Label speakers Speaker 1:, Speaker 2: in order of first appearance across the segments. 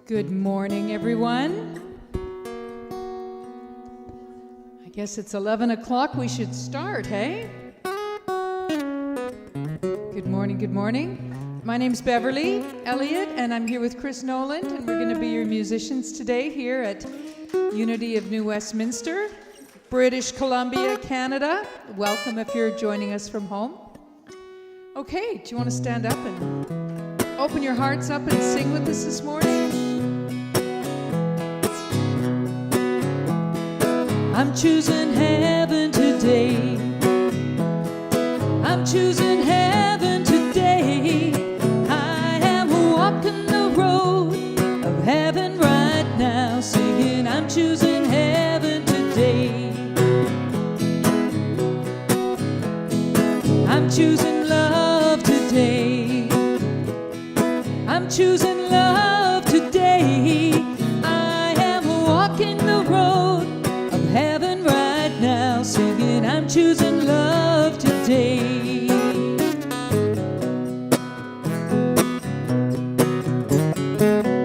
Speaker 1: Good morning, everyone. I guess it's 11 o'clock. We should start, hey? Good morning, good morning. My name's Beverly Elliott, and I'm here with Chris Noland, and we're going to be your musicians today here at Unity of New Westminster, British Columbia, Canada. Welcome if you're joining us from home. Okay, do you want to stand up and open your hearts up and sing with us this morning? I'm choosing heaven today. I'm choosing heaven today. I am walking the road of heaven right now, singing, I'm choosing heaven today. I'm choosing love today. I'm choosing love today. I am walking the road heaven right now, singing, I'm choosing love today.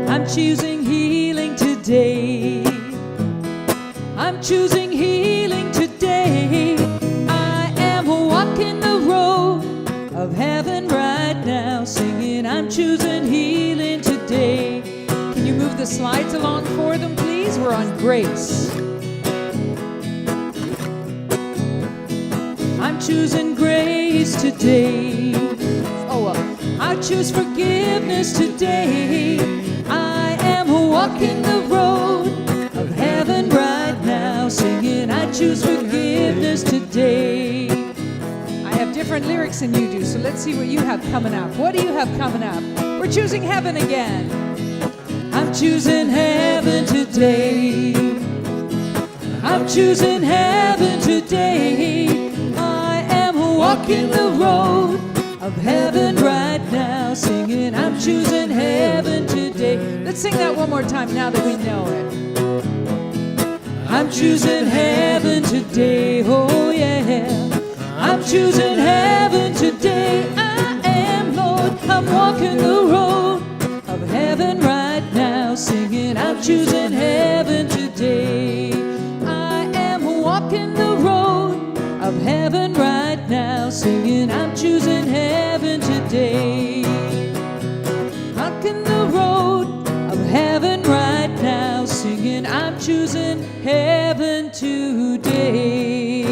Speaker 1: I'm choosing healing today. I'm choosing healing today. I am walking the road of heaven right now, singing, I'm choosing healing today. Can you move the slides along for them, please? We're on grace. I'm choosing grace today. I choose forgiveness today. I am walking the road of heaven right now, singing, I choose forgiveness today. I have different lyrics than you do, so let's see what you have coming up. What do you have coming up? We're choosing heaven again. I'm choosing heaven today. I'm choosing heaven today. Walking the road of heaven right now, singing, I'm choosing heaven today. Let's sing that one more time now that we know it. I'm choosing heaven today, oh yeah. I'm choosing heaven today. I am, Lord, I'm walking the road of heaven right now, singing, I'm choosing heaven today. I am walking the road of heaven right now, singing, I'm choosing heaven today. Walking the road of heaven right now, singing, I'm choosing heaven today.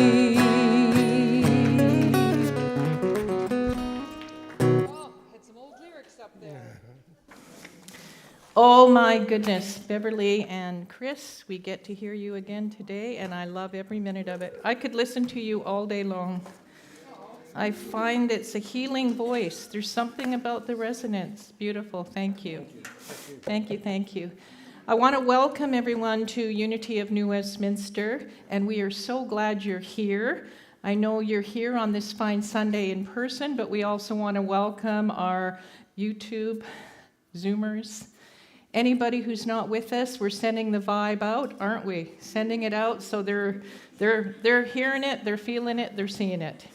Speaker 1: Oh, had some old lyrics up there.
Speaker 2: Oh my goodness, Beverly and Chris, we get to hear you again today, and I love every minute of it. I could listen to you all day long. I find it's a healing voice. There's something about the resonance. Beautiful. Thank you. Thank you, thank you. I want to welcome everyone to Unity of New Westminster, and we are so glad you're here. I know you're here on this fine Sunday in person, but we also want to welcome our YouTube Zoomers. Anybody who's not with us, we're sending the vibe out, aren't we? Sending it out so they're hearing it, they're feeling it, they're seeing it.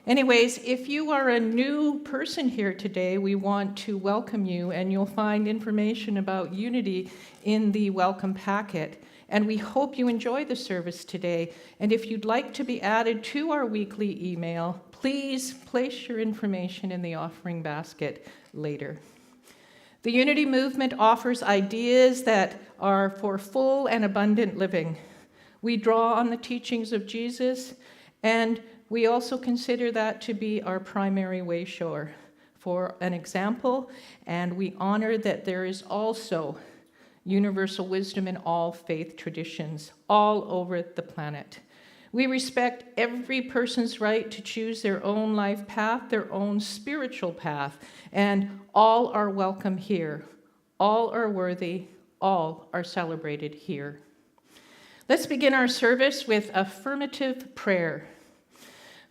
Speaker 2: Anyways, if you are a new person here today, we want to welcome you, and you'll find information about Unity in the welcome packet. And we hope you enjoy the service today. And if you'd like to be added to our weekly email, please place your information in the offering basket later. The Unity movement offers ideas that are for full and abundant living. We draw on the teachings of Jesus, and we also consider that to be our primary way shower for an example, and we honor that there is also universal wisdom in all faith traditions all over the planet. We respect every person's right to choose their own life path, their own spiritual path, and all are welcome here. All are worthy, all are celebrated here. Let's begin our service with affirmative prayer.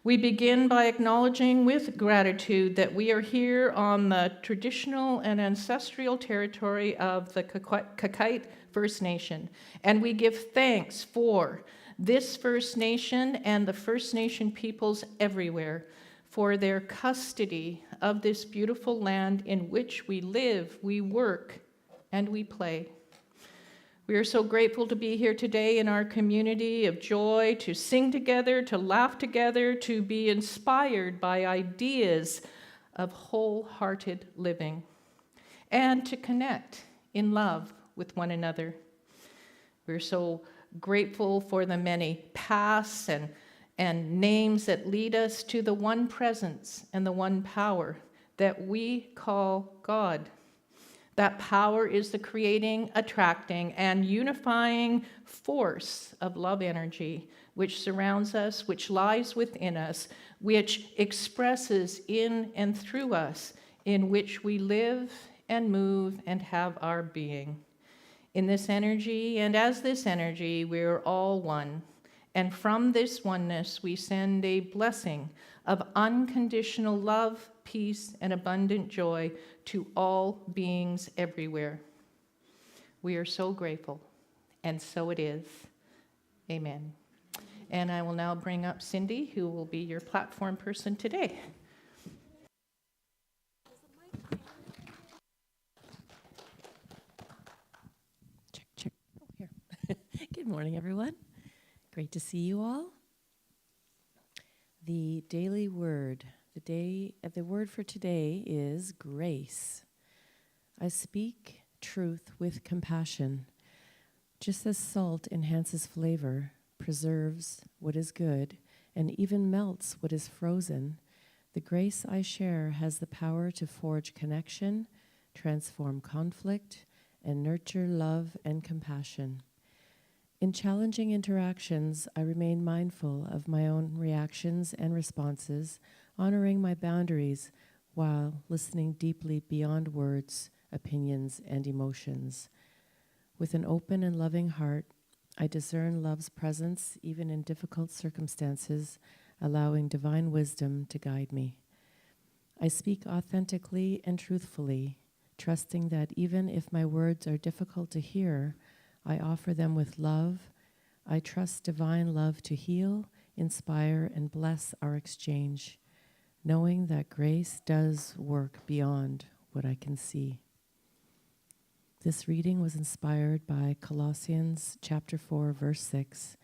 Speaker 2: We begin by acknowledging with gratitude that we are here on the traditional and ancestral territory of the Kakite First Nation, and we give thanks for this First Nation and the First Nation peoples everywhere for their custody of this beautiful land in which we live, we work, and we play. We are so grateful to be here today in our community of joy, to sing together, to laugh together, to be inspired by ideas of wholehearted living, and to connect in love with one another. We're so grateful for the many paths and names that lead us to the one presence and the one power that we call God. That power is the creating, attracting, and unifying force of love energy, which surrounds us, which lies within us, which expresses in and through us, in which we live and move and have our being. In this energy, and as this energy, we're all one. And from this oneness, we send a blessing of unconditional love, peace, and abundant joy to all beings everywhere. We are so grateful, and so it is. Amen. And I will now bring up Cindy, who will be your platform person today.
Speaker 3: Check. Oh, here. Good morning, everyone. Great to see you all. The daily word. The word for today is grace. I speak truth with compassion. Just as salt enhances flavor, preserves what is good, and even melts what is frozen, the grace I share has the power to forge connection, transform conflict, and nurture love and compassion. In challenging interactions, I remain mindful of my own reactions and responses, honoring my boundaries while listening deeply beyond words, opinions, and emotions. With an open and loving heart, I discern love's presence even in difficult circumstances, allowing divine wisdom to guide me. I speak authentically and truthfully, trusting that even if my words are difficult to hear, I offer them with love. I trust divine love to heal, inspire, and bless our exchange, knowing that grace does work beyond what I can see. This reading was inspired by Colossians chapter 4, verse 6.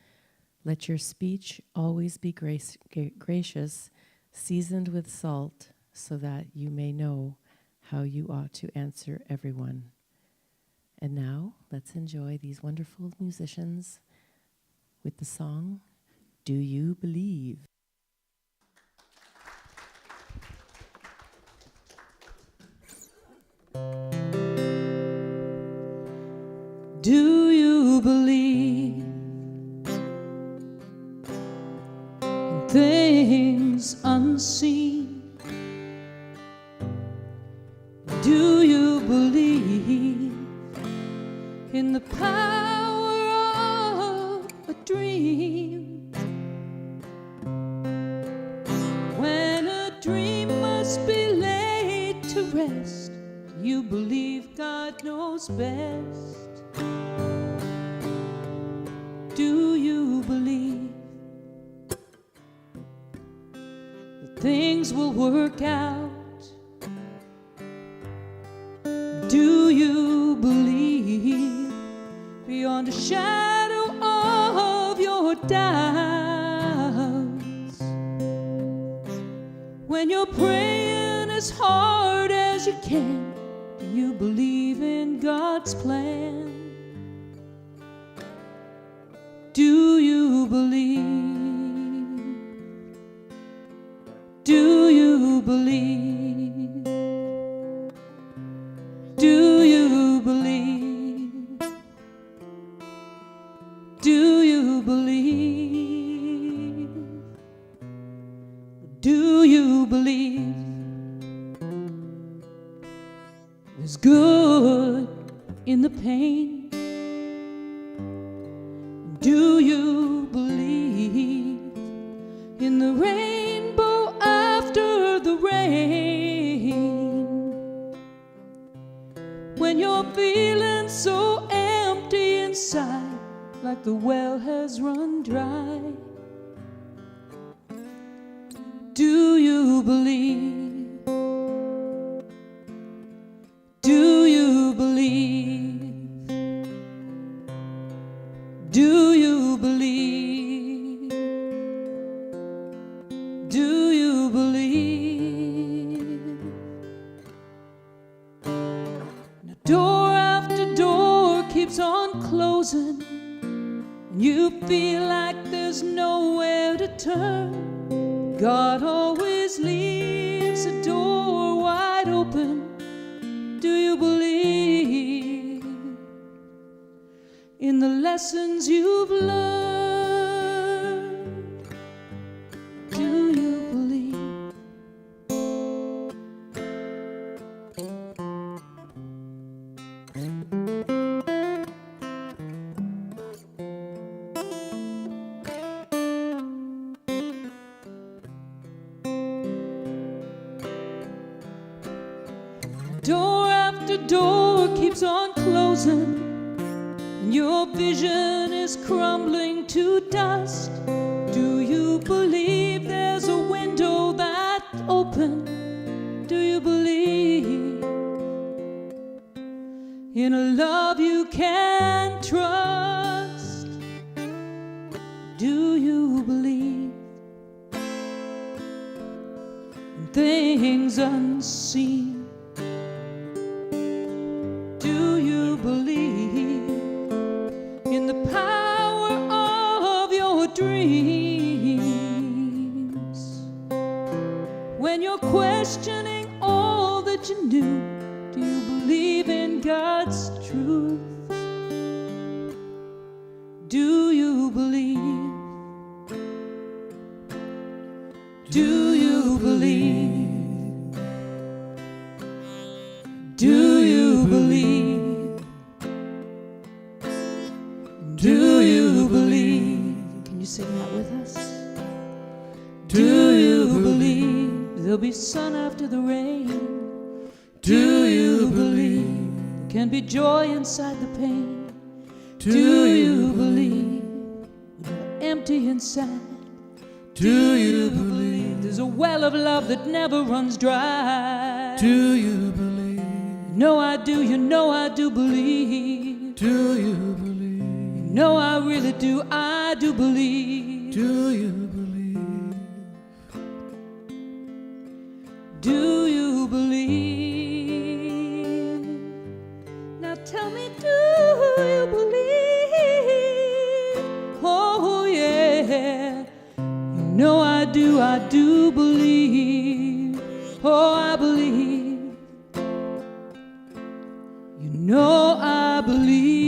Speaker 3: Let your speech always be gracious, seasoned with salt, so that you may know how you ought to answer everyone. And now, let's enjoy these wonderful musicians with the song, Do You Believe?
Speaker 1: Do you believe in things unseen? Do you believe in the power of a dream? When a dream must be laid to rest, do you believe God knows best? Do you believe that things will work out? Do you believe beyond a shadow of your doubts? When you're praying as hard as you can, do you believe in God's plan? Do you believe? Do you believe? Do you believe? Do you believe? Do you believe there's good in the pain? Do you believe in the rainbow after the rain? When you're feeling so empty inside, like the well has run dry, do you believe? Do you believe? like there's nowhere to turn, God always leaves a door wide open. Do you believe in the lessons you've learned? Do you believe? Door after door keeps on closing, and your vision is crumbling to dust. Do you believe there's a window that's open? Do you believe in a love you can trust? Do you believe in things unseen? Do you believe in the power of your dreams? When you're questioning all that you knew, do you believe in God's truth? Do you believe? Do you believe? Do you believe? Do you believe? Can you sing that with us? Do you believe there'll be sun after the rain? Do you believe there can be joy inside the pain? Do you believe when you're empty inside? Do you believe there's a well of love that never runs dry?
Speaker 4: Do you believe?
Speaker 1: No, I do, you know I do believe.
Speaker 4: Do you believe?
Speaker 1: No, I really do, I do believe.
Speaker 4: Do you believe?
Speaker 1: Do you believe? Now tell me, do you believe? Oh yeah, you know I do believe. Oh, I believe. You know I believe.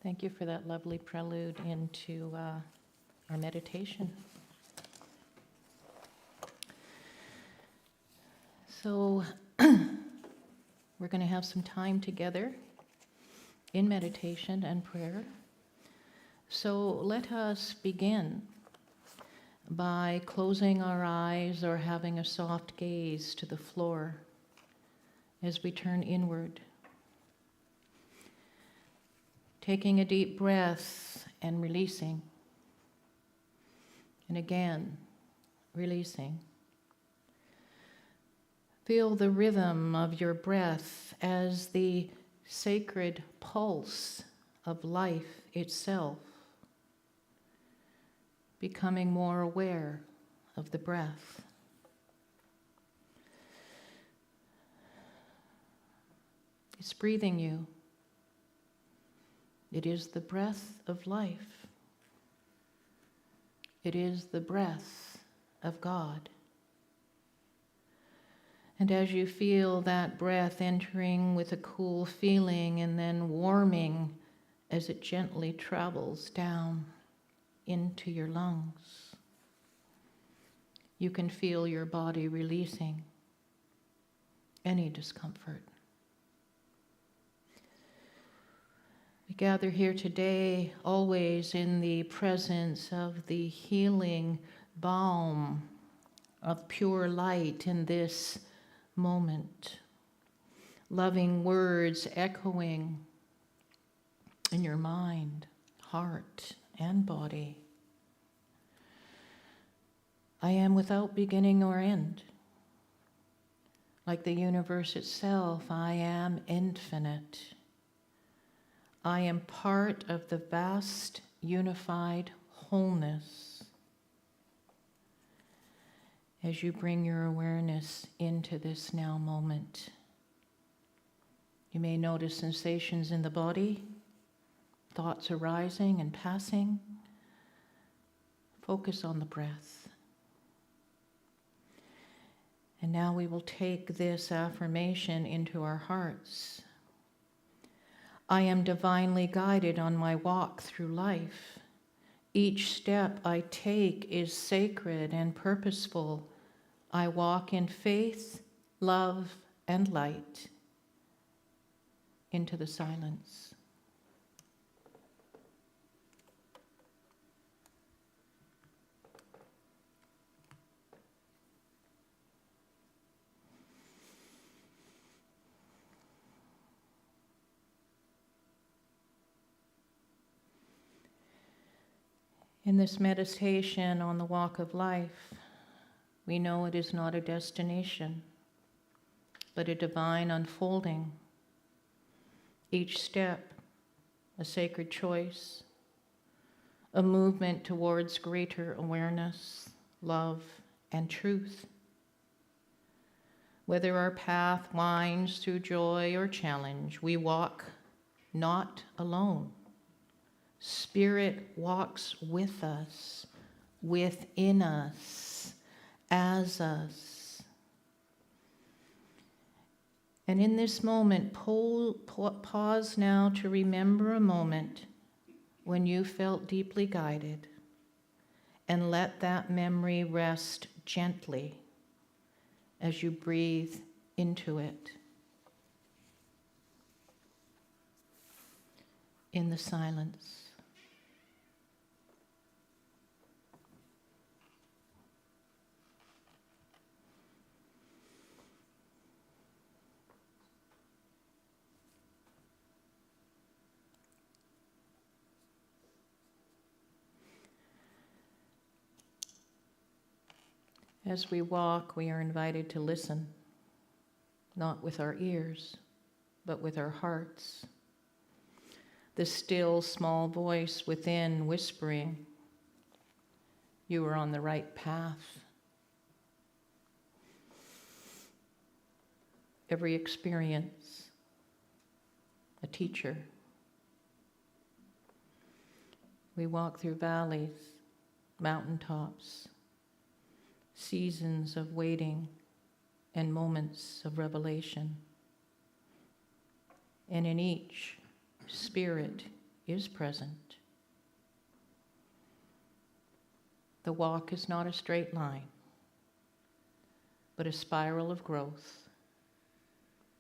Speaker 2: Thank you for that lovely prelude into our meditation. So we're going to have some time together in meditation and prayer. So let us begin by closing our eyes or having a soft gaze to the floor as we turn inward. Taking a deep breath and releasing. And again, releasing. Feel the rhythm of your breath as the sacred pulse of life itself, becoming more aware of the breath. It's breathing you. It is the breath of life. It is the breath of God. And as you feel that breath entering with a cool feeling and then warming as it gently travels down into your lungs, you can feel your body releasing any discomfort. We gather here today always in the presence of the healing balm of pure light in this moment. Loving words echoing in your mind, heart, and body. I am without beginning or end. Like the universe itself, I am infinite. I am part of the vast, unified wholeness. As you bring your awareness into this now moment, you may notice sensations in the body, thoughts arising and passing. Focus on the breath. And now we will take this affirmation into our hearts. I am divinely guided on my walk through life. Each step I take is sacred and purposeful. I walk in faith, love, and light into the silence. In this meditation on the walk of life, we know it is not a destination, but a divine unfolding. Each step, a sacred choice, a movement towards greater awareness, love, and truth. Whether our path winds through joy or challenge, we walk not alone. Spirit walks with us, within us, as us. And in this moment, pause now to remember a moment when you felt deeply guided, and let that memory rest gently as you breathe into it. In the silence. As we walk, we are invited to listen, not with our ears, but with our hearts. The still, small voice within whispering, you are on the right path. Every experience, a teacher. We walk through valleys, mountaintops, seasons of waiting and moments of revelation. And in each, Spirit is present. The walk is not a straight line, but a spiral of growth,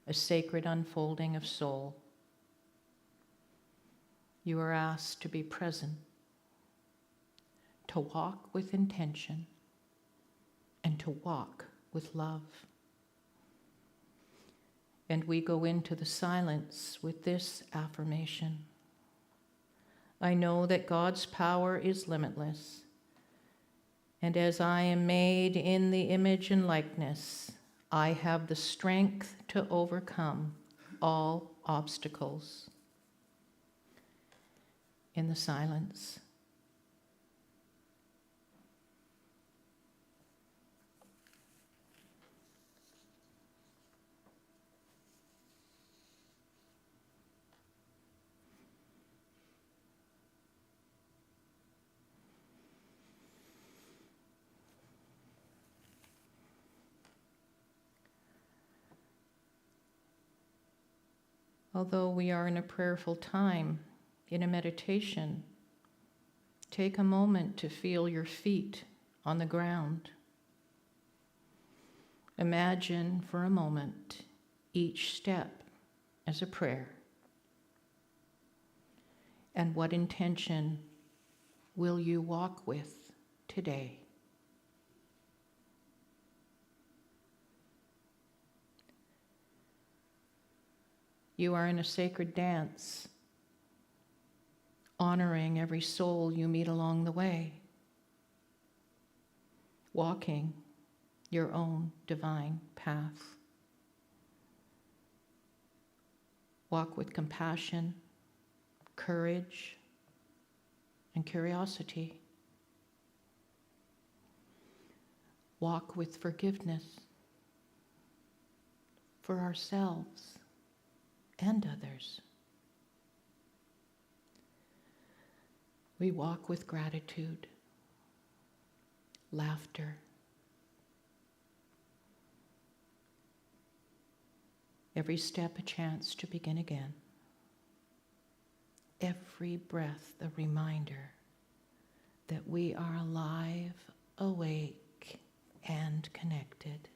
Speaker 2: a sacred unfolding of soul. You are asked to be present, to walk with intention, and to walk with love. And we go into the silence with this affirmation. I know that God's power is limitless, and as I am made in the image and likeness, I have the strength to overcome all obstacles. In the silence. Although we are in a prayerful time, in a meditation, take a moment to feel your feet on the ground. Imagine for a moment each step as a prayer. And what intention will you walk with today? You are in a sacred dance, honoring every soul you meet along the way. walking your own divine path. Walk with compassion, courage, and curiosity. Walk with forgiveness for ourselves and others. We walk with gratitude, laughter, every step a chance to begin again. Every breath a reminder that we are alive, awake, and connected.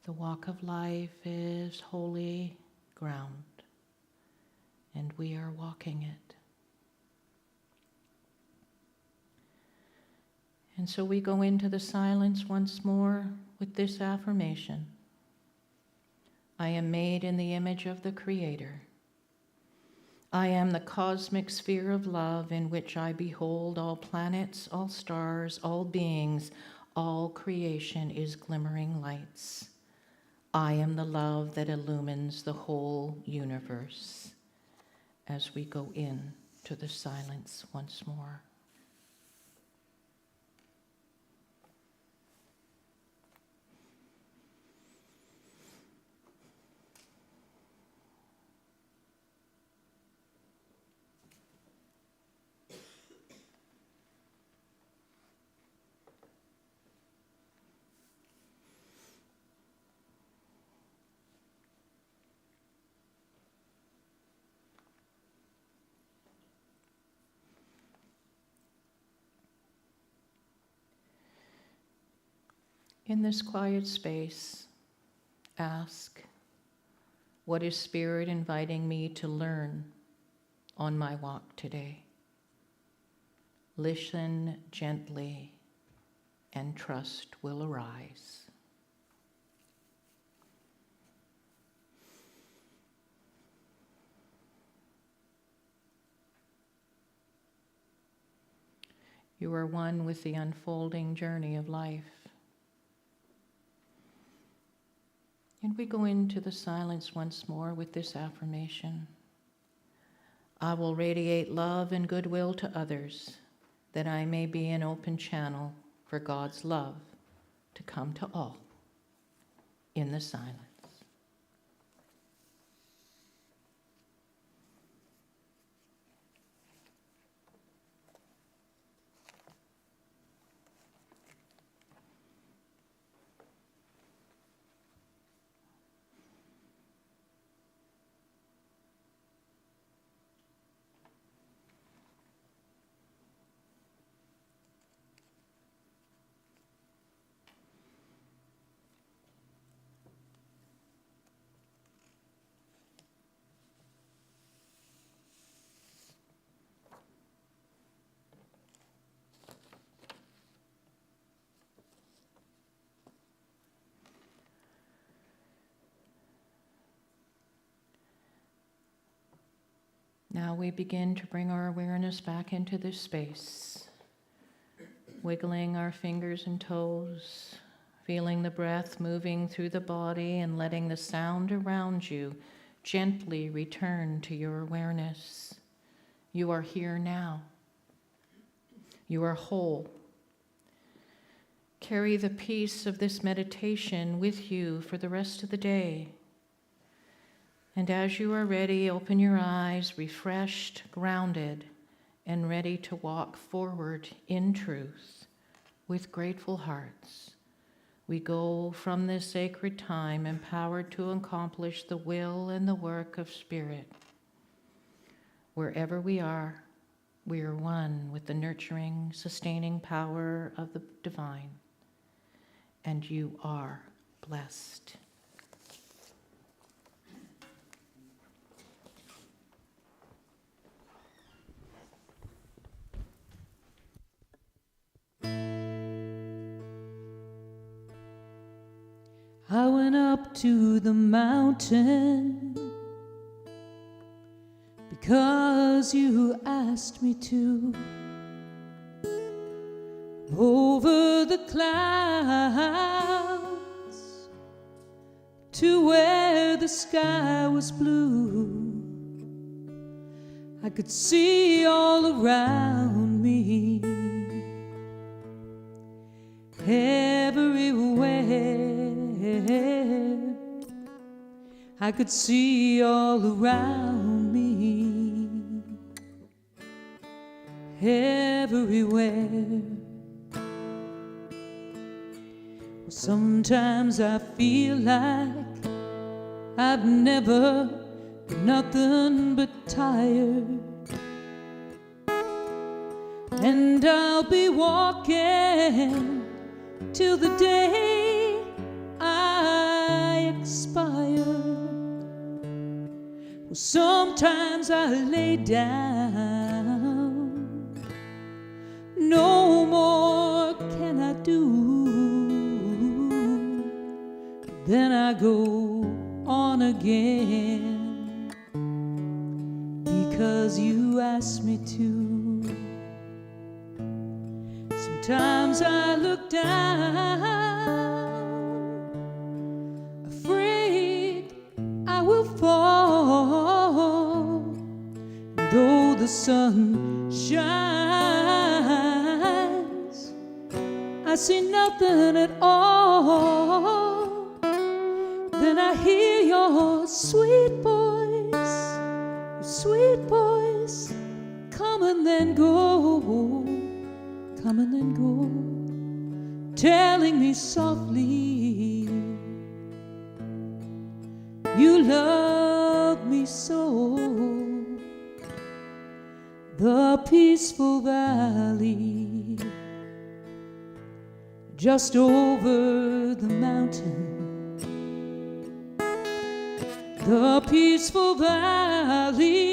Speaker 2: The walk of life is holy ground, and we are walking it. And so we go into the silence once more with this affirmation. I am made in the image of the Creator. I am the cosmic sphere of love in which I behold all planets, all stars, all beings, all creation is glimmering lights. I am the love that illumines the whole universe. As we go in to the silence once more. In this quiet space, ask, what is Spirit inviting me to learn on my walk today? Listen gently, and trust will arise. You are one with the unfolding journey of life. And we go into the silence once more with this affirmation. I will radiate love and goodwill to others, that I may be an open channel for God's love to come to all in the silence. Now we begin to bring our awareness back into this space, wiggling our fingers and toes, feeling the breath moving through the body and letting the sound around you gently return to your awareness. You are here now. You are whole. Carry the peace of this meditation with you for the rest of the day. And as you are ready, open your eyes, refreshed, grounded, and ready to walk forward in truth with grateful hearts. We go from this sacred time empowered to accomplish the will and the work of Spirit. Wherever we are one with the nurturing, sustaining power of the divine. And you are blessed.
Speaker 1: I went up to the mountain because you asked me to. over the clouds to where the sky was blue. I could see all around me, everywhere. I could see all around me, everywhere. Well, sometimes I feel like I've never been nothing but tired, and I'll be walking till the day I expire. Well, sometimes I lay down, no more can I do. Then I go on again, because you asked me to. Sometimes I look down, afraid I will fall. And though the sun shines, I see nothing at all. Then I hear your sweet voice, come and then go, come and then go, telling me softly, you love me so. The peaceful valley just over the mountain, the peaceful valley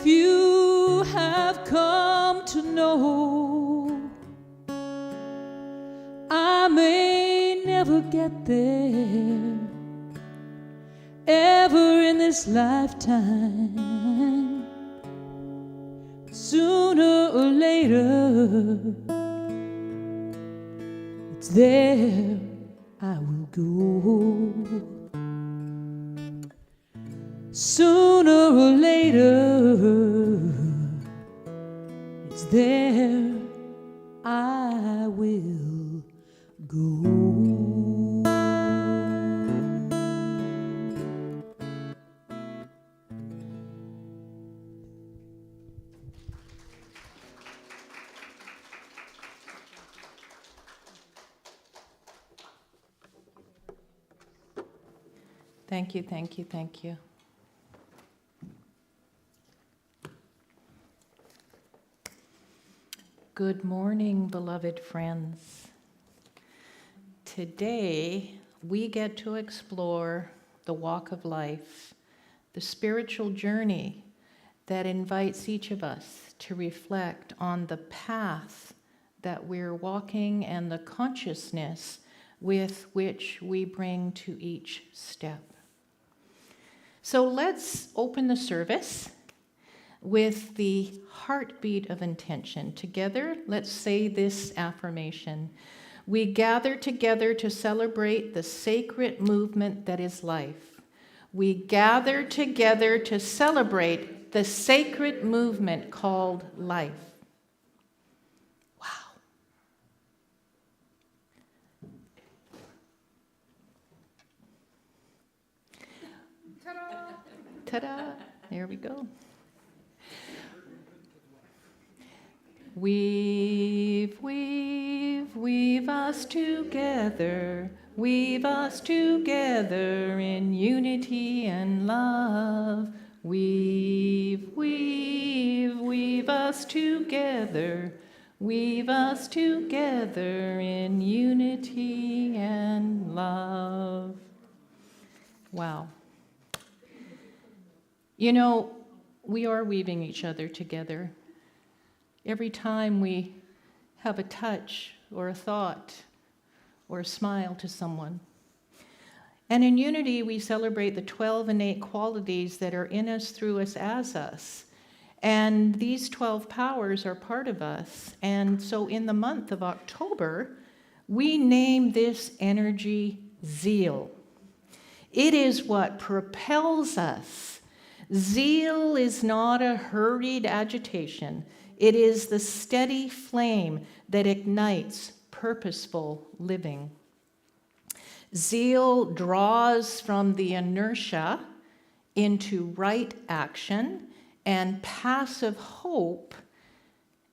Speaker 1: few have come to know. I may never get there ever in this lifetime. Sooner or later, it's there I will go. Sooner or later, it's there I will go.
Speaker 2: Thank you, thank you, thank you. Good morning, beloved friends. Today, we get to explore the walk of life, the spiritual journey that invites each of us to reflect on the path that we're walking and the consciousness with which we bring to each step. So let's open the service with the heartbeat of intention. Together, let's say this affirmation. We gather together to celebrate the sacred movement that is life. We gather together to celebrate the sacred movement called life. Wow. Ta-da! Ta-da! There we go. Weave us together, weave us together in unity and love. Weave us together, weave us together in unity and love. Wow. You know, we are weaving each other together. Every time we have a touch or a thought or a smile to someone. And in unity, we celebrate the 12 innate qualities that are in us, through us, as us. And these 12 powers are part of us. And so in the month of October, we name this energy zeal. It is what propels us. Zeal is not a hurried agitation. It is the steady flame that ignites purposeful living. Zeal draws from the inertia into right action and passive hope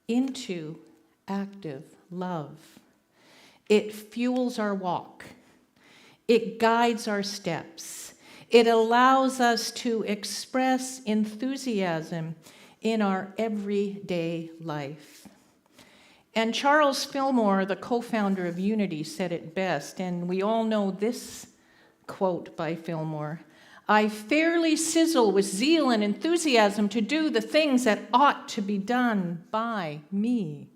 Speaker 2: into active love. It fuels our walk. It guides our steps. It allows us to express enthusiasm in our everyday life. And Charles Fillmore, the co-founder of Unity, said it best, and we all know this quote by Fillmore: "I fairly sizzle with zeal and enthusiasm to do the things that ought to be done by me."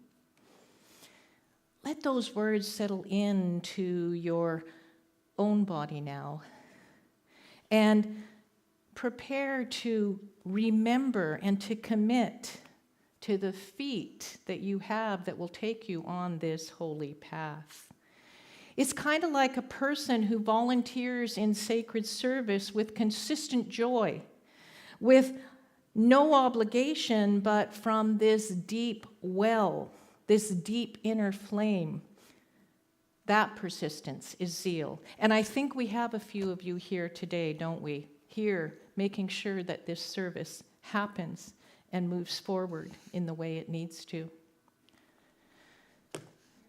Speaker 2: Let those words settle into your own body now, and prepare to remember and to commit to the feet that you have that will take you on this holy path. It's kind of like a person who volunteers in sacred service with consistent joy, with no obligation, but from this deep well, this deep inner flame. That persistence is zeal. And I think we have a few of you here today, don't we? Here, making sure that this service happens and moves forward in the way it needs to.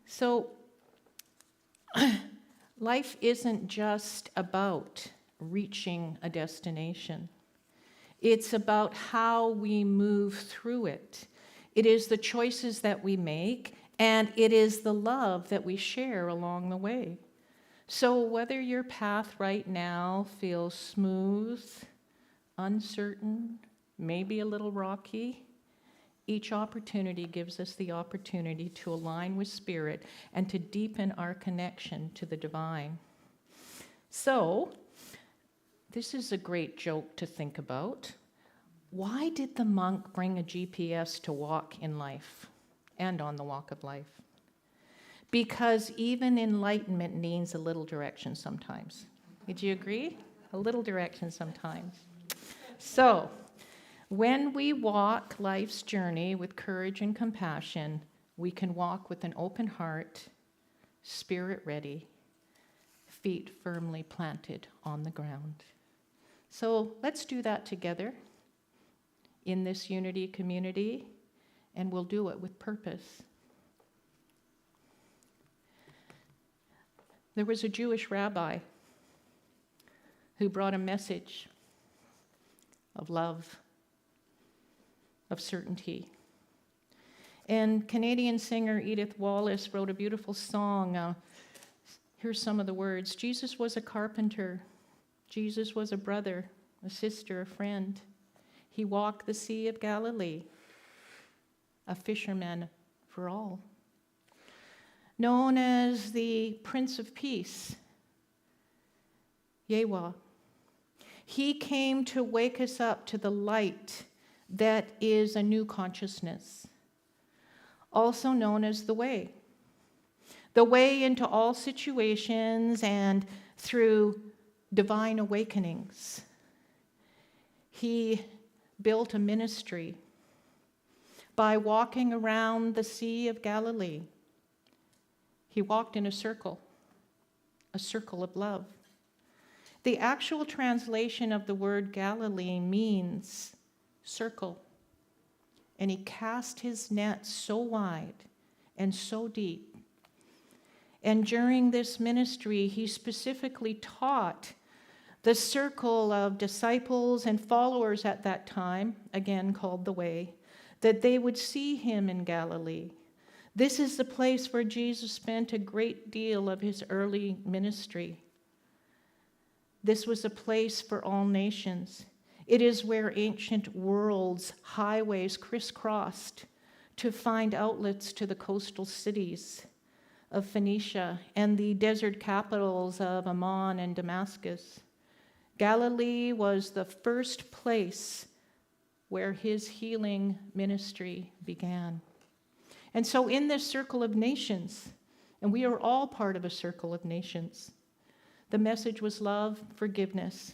Speaker 2: So, life isn't just about reaching a destination. It's about how we move through it. It is the choices that we make, and it is the love that we share along the way. So whether your path right now feels smooth, uncertain, maybe a little rocky, each opportunity gives us the opportunity to align with Spirit and to deepen our connection to the divine. So, this is a great joke to think about. Why did the monk bring a GPS to walk in life and on the walk of life? Because even enlightenment needs a little direction sometimes. Would you agree? A little direction sometimes. So, when we walk life's journey with courage and compassion, we can walk with an open heart, spirit ready, feet firmly planted on the ground. So let's do that together in this Unity community, and we'll do it with purpose. There was a Jewish rabbi who brought a message of love, of certainty. And Canadian singer Edith Wallace wrote a beautiful song. Here's some of the words. Jesus was a carpenter. Jesus was a brother, a sister, a friend. He walked the Sea of Galilee, a fisherman for all. Known as the Prince of Peace, Yahweh. He came to wake us up to the light that is a new consciousness, also known as the way into all situations and through divine awakenings. He built a ministry by walking around the Sea of Galilee. He walked in a circle of love. The actual translation of the word Galilee means circle. And he cast his net so wide and so deep. And during this ministry, he specifically taught the circle of disciples and followers at that time, again called the Way, that they would see him in Galilee. This is the place where Jesus spent a great deal of his early ministry. This was a place for all nations. It is where ancient worlds' highways crisscrossed to find outlets to the coastal cities of Phoenicia and the desert capitals of Amman and Damascus. Galilee was the first place where his healing ministry began. And so in this circle of nations, and we are all part of a circle of nations, the message was love, forgiveness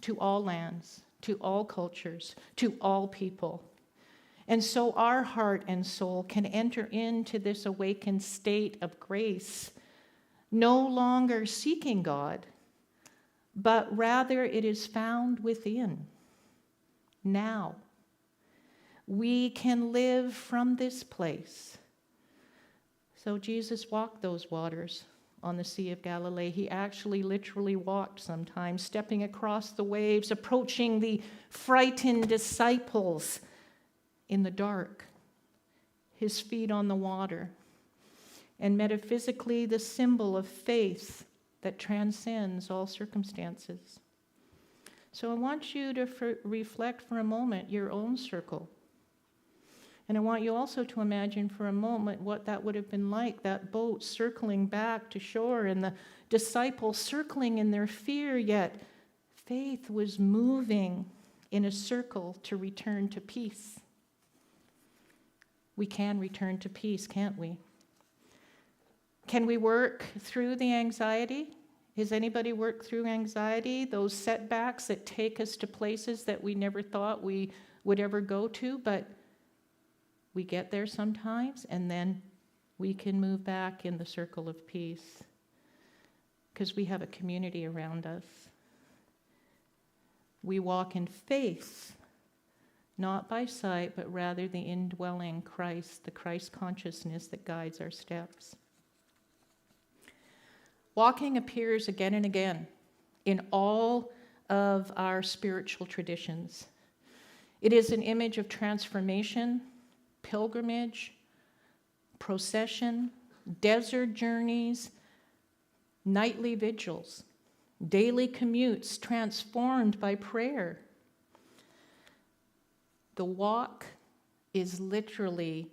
Speaker 2: to all lands, to all cultures, to all people. And so our heart and soul can enter into this awakened state of grace, no longer seeking God, but rather it is found within. Now, we can live from this place. So Jesus walked those waters on the Sea of Galilee. He actually literally walked sometimes, stepping across the waves, approaching the frightened disciples in the dark, his feet on the water, and metaphysically the symbol of faith that transcends all circumstances. So I want you to reflect for a moment your own circle. And I want you also to imagine for a moment what that would have been like, that boat circling back to shore and the disciples circling in their fear, yet faith was moving in a circle to return to peace. We can return to peace, can't we? Can we work through the anxiety? Has anybody worked through anxiety, those setbacks that take us to places that we never thought we would ever go to, but we get there sometimes, and then we can move back in the circle of peace because we have a community around us. We walk in faith, not by sight, but rather the indwelling Christ, the Christ consciousness that guides our steps. Walking appears again and again in all of our spiritual traditions. It is an image of transformation, pilgrimage, procession, desert journeys, nightly vigils, daily commutes transformed by prayer. The walk is literally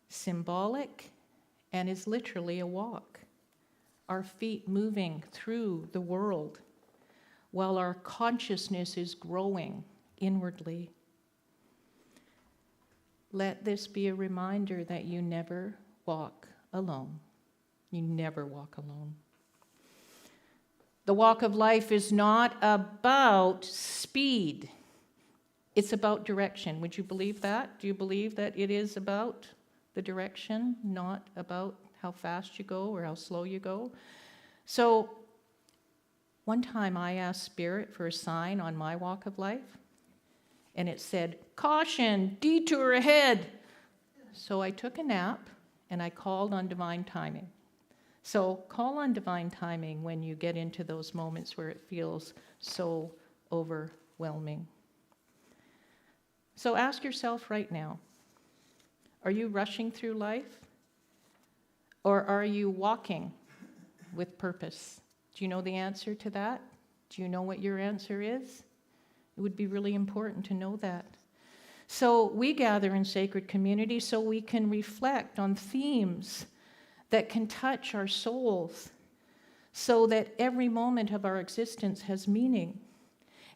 Speaker 2: symbolic and is literally a walk. Our feet moving through the world while our consciousness is growing inwardly. Let this be a reminder that you never walk alone. You never walk alone. The walk of life is not about speed. It's about direction. Would you believe that? Do you believe that it is about the direction, not about how fast you go or how slow you go? So one time I asked Spirit for a sign on my walk of life, and it said, "Caution, detour ahead." So I took a nap and I called on divine timing. So call on divine timing when you get into those moments where it feels so overwhelming. So ask yourself right now, are you rushing through life? Or are you walking with purpose? Do you know the answer to that? Do you know what your answer is? It would be really important to know that. So we gather in sacred community so we can reflect on themes that can touch our souls so that every moment of our existence has meaning.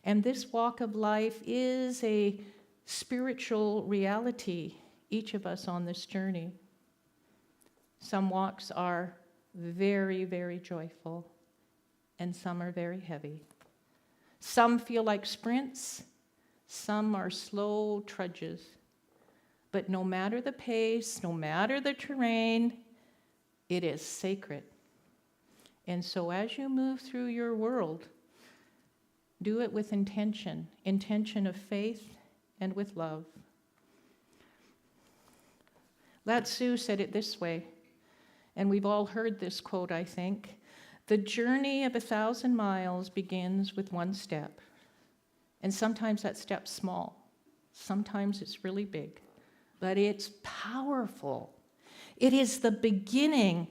Speaker 2: And this walk of life is a spiritual reality, each of us on this journey. Some walks are very, very joyful, and some are very heavy. Some feel like sprints, some are slow trudges. But no matter the pace, no matter the terrain, it is sacred. And so as you move through your world, do it with intention of faith and with love. Lao Tzu said it this way, and we've all heard this quote, I think. The journey of 1,000 miles begins with one step. And sometimes that step's small. Sometimes it's really big. But it's powerful. It is the beginning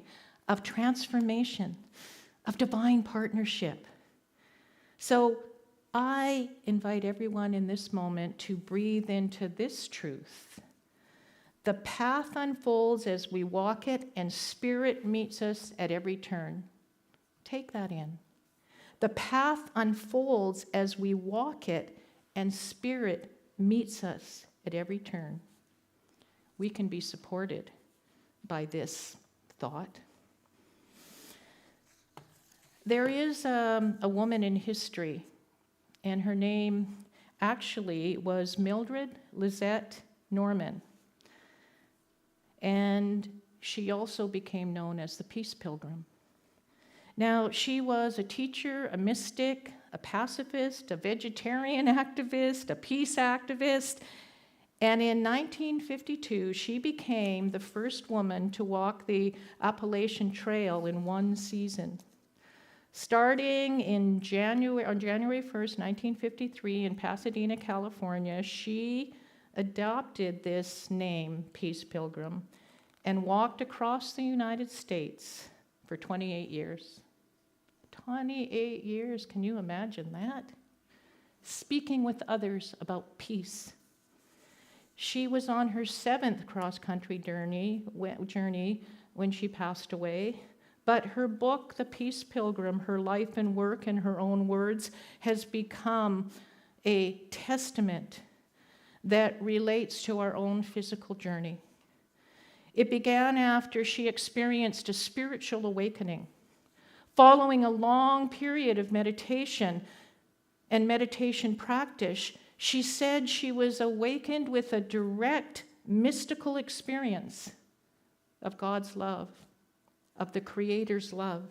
Speaker 2: of transformation, of divine partnership. So I invite everyone in this moment to breathe into this truth. The path unfolds as we walk it, and Spirit meets us at every turn. Take that in. The path unfolds as we walk it, and Spirit meets us at every turn. We can be supported by this thought. There is a woman in history, and her name actually was Mildred Lizette Norman. And she also became known as the Peace Pilgrim. Now, she was a teacher, a mystic, a pacifist, a vegetarian activist, a peace activist, and in 1952, she became the first woman to walk the Appalachian Trail in one season. Starting on January 1st, 1953, in Pasadena, California, she adopted this name, Peace Pilgrim, and walked across the United States for 28 years. 28 years, can you imagine that? Speaking with others about peace. She was on her 7th cross-country journey when she passed away. But her book, The Peace Pilgrim, her life and work in her own words, has become a testament that relates to our own physical journey. It began after she experienced a spiritual awakening. Following a long period of meditation and meditation practice, she said she was awakened with a direct mystical experience of God's love, of the Creator's love.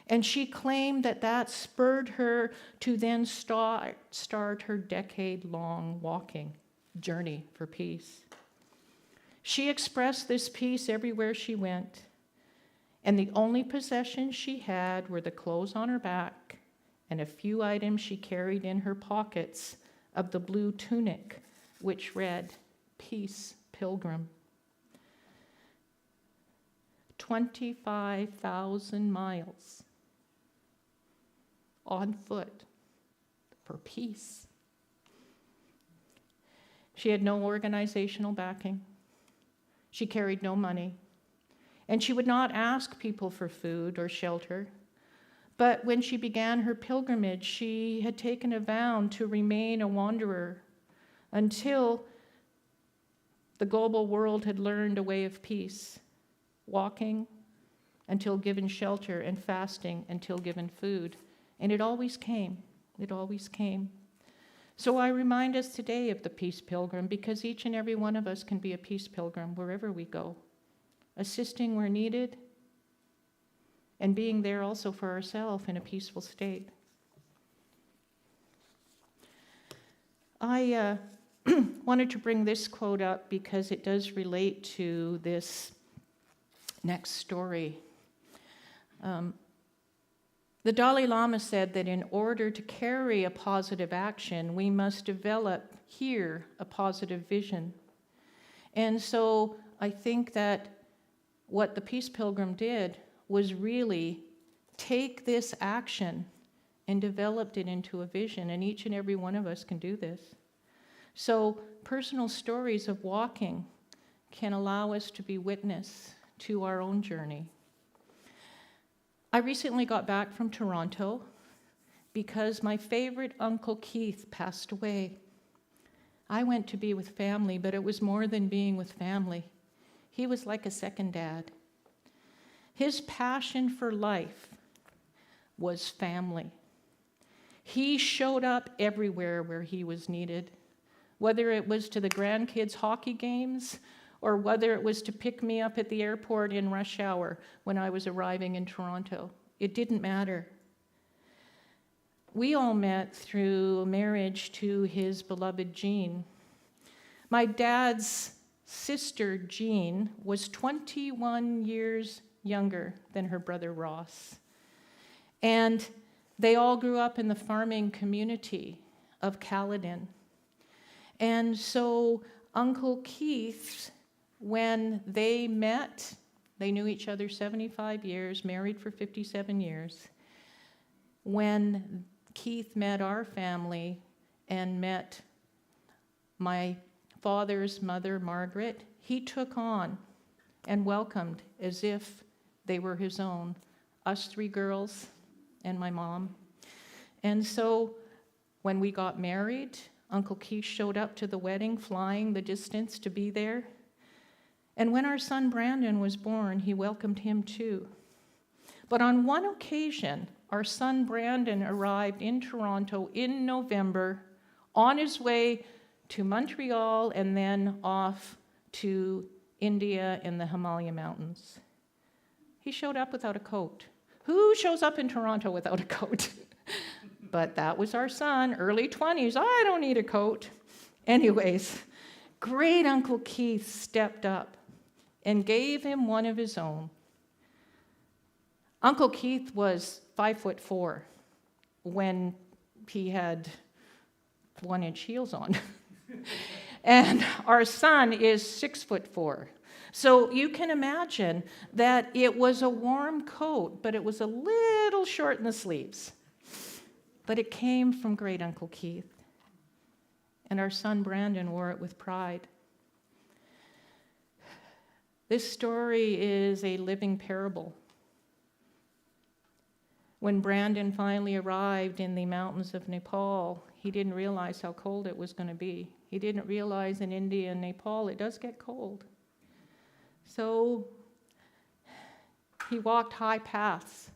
Speaker 2: And she claimed that spurred her to then start her decade-long walking journey for peace. She expressed this peace everywhere she went, and the only possessions she had were the clothes on her back and a few items she carried in her pockets of the blue tunic, which read, Peace Pilgrim. 25,000 miles on foot for peace. She had no organizational backing. She carried no money. And she would not ask people for food or shelter. But when she began her pilgrimage, she had taken a vow to remain a wanderer until the global world had learned a way of peace, walking until given shelter and fasting until given food. And it always came. It always came. So I remind us today of the Peace Pilgrim because each and every one of us can be a Peace Pilgrim wherever we go, assisting where needed and being there also for ourselves in a peaceful state. I wanted to bring this quote up because it does relate to this next story. The Dalai Lama said that in order to carry a positive action, we must develop here a positive vision. And so I think that what the Peace Pilgrim did was really take this action and developed it into a vision, and each and every one of us can do this. So personal stories of walking can allow us to be witness to our own journey. I recently got back from Toronto because my favorite Uncle Keith passed away. I went to be with family, but it was more than being with family. He was like a second dad. His passion for life was family. He showed up everywhere where he was needed, whether it was to the grandkids' hockey games or whether it was to pick me up at the airport in rush hour when I was arriving in Toronto. It didn't matter. We all met through marriage to his beloved Jean. My dad's sister, Jean, was 21 years younger than her brother Ross. And they all grew up in the farming community of Caledon. And so Uncle Keith, when they met, they knew each other 75 years, married for 57 years. When Keith met our family and met my father's mother, Margaret, he took on and welcomed as if they were his own, us 3 girls and my mom. And so when we got married, Uncle Keith showed up to the wedding, flying the distance to be there. And when our son Brandon was born, he welcomed him too. But on one occasion, our son Brandon arrived in Toronto in November on his way to Montreal and then off to India in the Himalaya Mountains. He showed up without a coat. Who shows up in Toronto without a coat? But that was our son, early 20s. I don't need a coat. Anyways, great Uncle Keith stepped up and gave him one of his own. Uncle Keith was 5'4" when he had 1-inch heels on. And our son is 6'4". So you can imagine that it was a warm coat, but it was a little short in the sleeves. But it came from great Uncle Keith. And our son Brandon wore it with pride. This story is a living parable. When Brandon finally arrived in the mountains of Nepal, he didn't realize how cold it was going to be. He didn't realize in India and Nepal it does get cold. So he walked high paths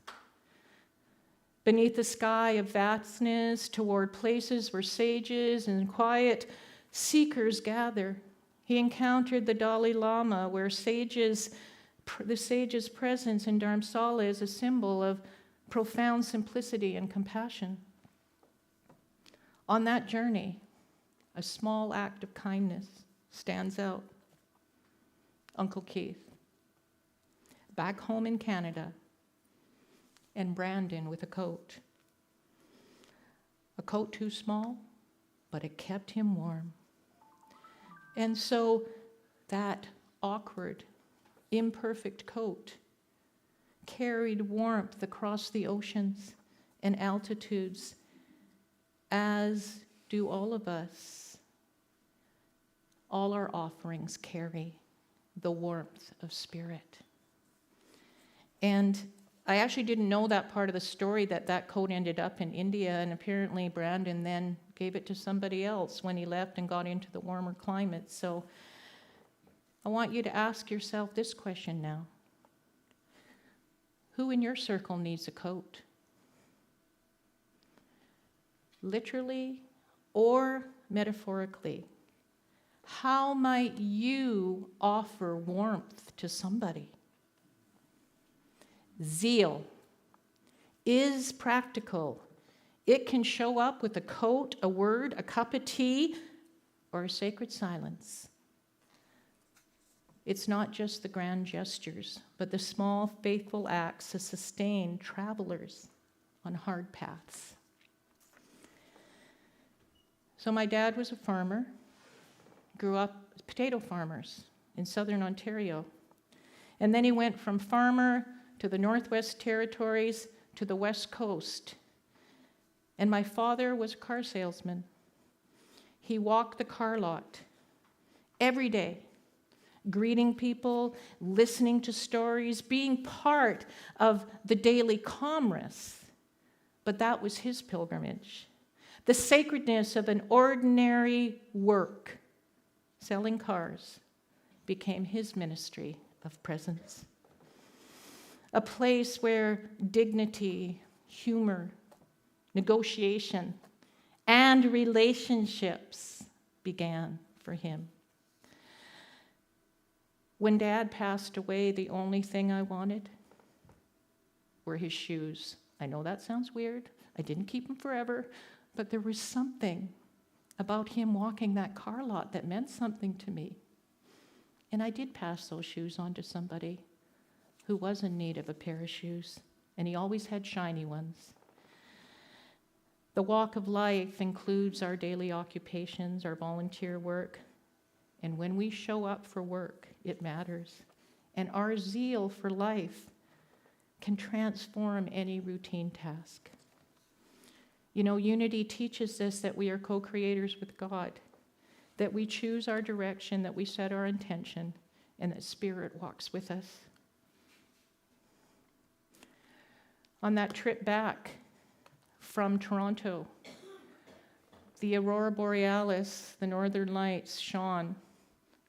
Speaker 2: beneath the sky of vastness toward places where sages and quiet seekers gather. He encountered the Dalai Lama, where the sage's presence in Dharamsala is a symbol of profound simplicity and compassion. On that journey, a small act of kindness stands out. Uncle Keith, back home in Canada, and Brandon with a coat. A coat too small, but it kept him warm. And so that awkward, imperfect coat carried warmth across the oceans and altitudes, as do all of us. All our offerings carry the warmth of spirit. And I actually didn't know that part of the story, that coat ended up in India, and apparently Brandon then gave it to somebody else when he left and got into the warmer climate. So I want you to ask yourself this question now. Who in your circle needs a coat? Literally or metaphorically, how might you offer warmth to somebody? Zeal is practical. It can show up with a coat, a word, a cup of tea, or a sacred silence. It's not just the grand gestures, but the small, faithful acts to sustain travelers on hard paths. So my dad was a farmer, grew up as potato farmers in southern Ontario. And then he went from farmer to the Northwest Territories to the West Coast. And my father was a car salesman. He walked the car lot every day, greeting people, listening to stories, being part of the daily commerce. But that was his pilgrimage. The sacredness of an ordinary work, selling cars, became his ministry of presence. A place where dignity, humor, negotiation, and relationships began for him. When Dad passed away, the only thing I wanted were his shoes. I know that sounds weird. I didn't keep them forever, but there was something about him walking that car lot that meant something to me. And I did pass those shoes on to somebody who was in need of a pair of shoes, and he always had shiny ones. The walk of life includes our daily occupations, our volunteer work, and when we show up for work, it matters. And our zeal for life can transform any routine task. You know, unity teaches us that we are co-creators with God, that we choose our direction, that we set our intention, and that Spirit walks with us. On that trip back from Toronto, The aurora borealis, the northern lights, shone